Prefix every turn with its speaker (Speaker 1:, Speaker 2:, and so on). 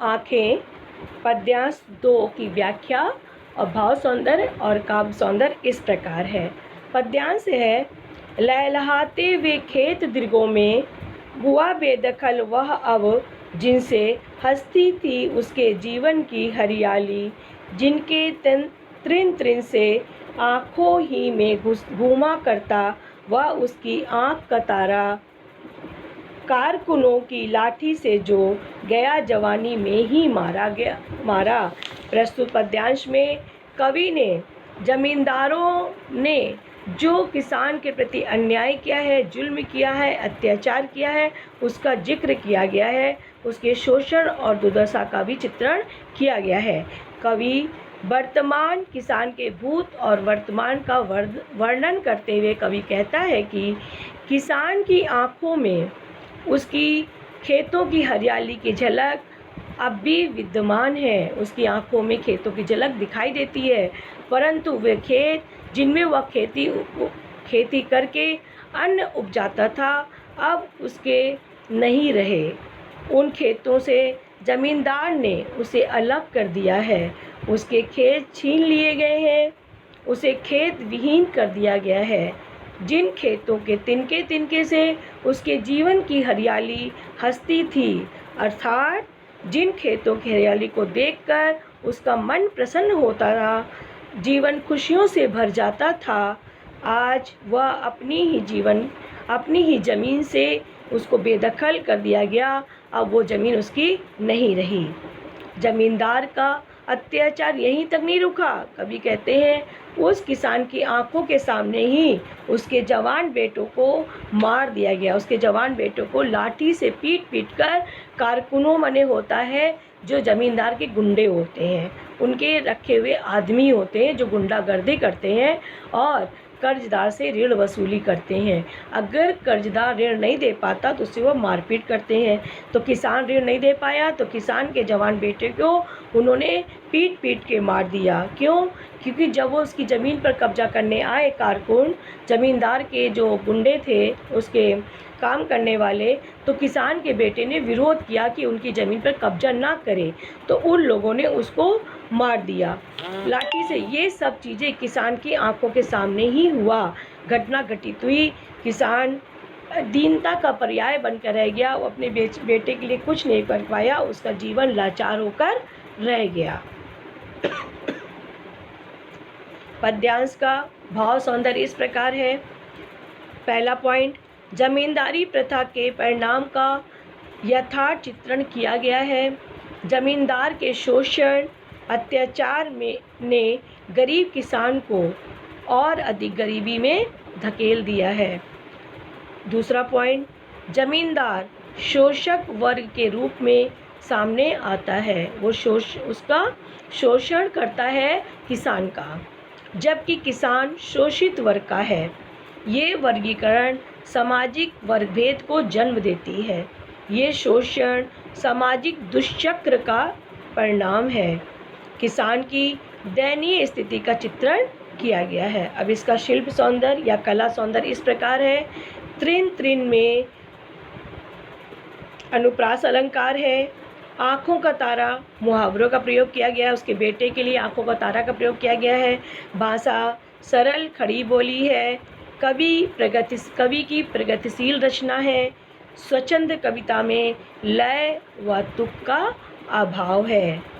Speaker 1: आँखें पद्यांश 2 की व्याख्या और भाव सौंदर्य और काव्य सौंदर्य इस प्रकार है। पद्यांश है, लहलहाते वे खेत दृगों में हुआ बेदखल वह अब जिनसे हंसती थी उसके जीवन की हरियाली, जिनके तृण तृण से आँखों ही में घूमा करता वह उसकी आँख का तारा, कारकुनों की लाठी से जो गया जवानी में ही मारा। प्रस्तुत पद्यांश में कवि ने जमींदारों ने जो किसान के प्रति अन्याय किया है, जुल्म किया है, अत्याचार किया है, उसका जिक्र किया गया है। उसके शोषण और दुर्दशा का भी चित्रण किया गया है। कवि वर्तमान किसान के भूत और वर्तमान का वर्णन करते हुए कवि कहता है कि किसान की आँखों में उसकी खेतों की हरियाली की झलक अब भी विद्यमान है। उसकी आँखों में खेतों की झलक दिखाई देती है, परंतु वे खेत जिनमें वह खेती करके अन्न उपजाता था अब उसके नहीं रहे। उन खेतों से जमींदार ने उसे अलग कर दिया है। उसके खेत छीन लिए गए हैं, उसे खेत विहीन कर दिया गया है। जिन खेतों के तिनके तिनके से उसके जीवन की हरियाली हंसती थी, अर्थात जिन खेतों की हरियाली को देखकर उसका मन प्रसन्न होता था, जीवन खुशियों से भर जाता था, आज वह अपनी ही ज़मीन से उसको बेदखल कर दिया गया। अब वो ज़मीन उसकी नहीं रही। ज़मींदार का अत्याचार यहीं तक नहीं रुका। कवि कहते हैं उस किसान की आंखों के सामने ही उसके जवान बेटों को मार दिया गया। उसके जवान बेटों को लाठी से पीट कर कारकुनों मने होता है जो ज़मींदार के गुंडे होते हैं, उनके रखे हुए आदमी होते हैं जो गुंडागर्दी करते हैं और कर्जदार से ऋण वसूली करते हैं। अगर कर्जदार ऋण नहीं दे पाता तो उससे वो मारपीट करते हैं। तो किसान ऋण नहीं दे पाया तो किसान के जवान बेटे को उन्होंने पीट के मार दिया। क्यों? क्योंकि जब वो उसकी ज़मीन पर कब्जा करने आए कारकुन, ज़मींदार के जो गुंडे थे उसके काम करने वाले, तो किसान के बेटे ने विरोध किया कि उनकी ज़मीन पर कब्जा ना करे, तो उन लोगों ने उसको मार दिया लाठी से। ये सब चीज़ें किसान की आंखों के सामने ही हुआ, घटना घटित हुई। किसान दीनता का पर्याय बनकर रह गया। वो अपने बेटे के लिए कुछ नहीं कर पाया, उसका जीवन लाचार होकर रह गया। पद्यांश का भाव सौंदर्य इस प्रकार है। पहला पॉइंट, जमींदारी प्रथा के परिणाम का यथार्थ चित्रण किया गया है। जमींदार के शोषण अत्याचार ने गरीब किसान को और अधिक गरीबी में धकेल दिया है। दूसरा पॉइंट, जमींदार शोषक वर्ग के रूप में सामने आता है। वो उसका शोषण करता है किसान का, जबकि किसान शोषित वर्ग का है। ये वर्गीकरण सामाजिक वर्गभेद को जन्म देती है। ये शोषण सामाजिक दुष्चक्र का परिणाम है। किसान की दयनीय स्थिति का चित्रण किया गया है। अब इसका शिल्प सौंदर्य या कला सौंदर्य इस प्रकार है। तृण तृण में अनुप्रास अलंकार है। आँखों का तारा मुहावरों का प्रयोग किया गया है। उसके बेटे के लिए आँखों का तारा का प्रयोग किया गया है। भाषा सरल खड़ी बोली है। कवि की प्रगतिशील रचना है। स्वच्छंद कविता में लय व तुक का अभाव है।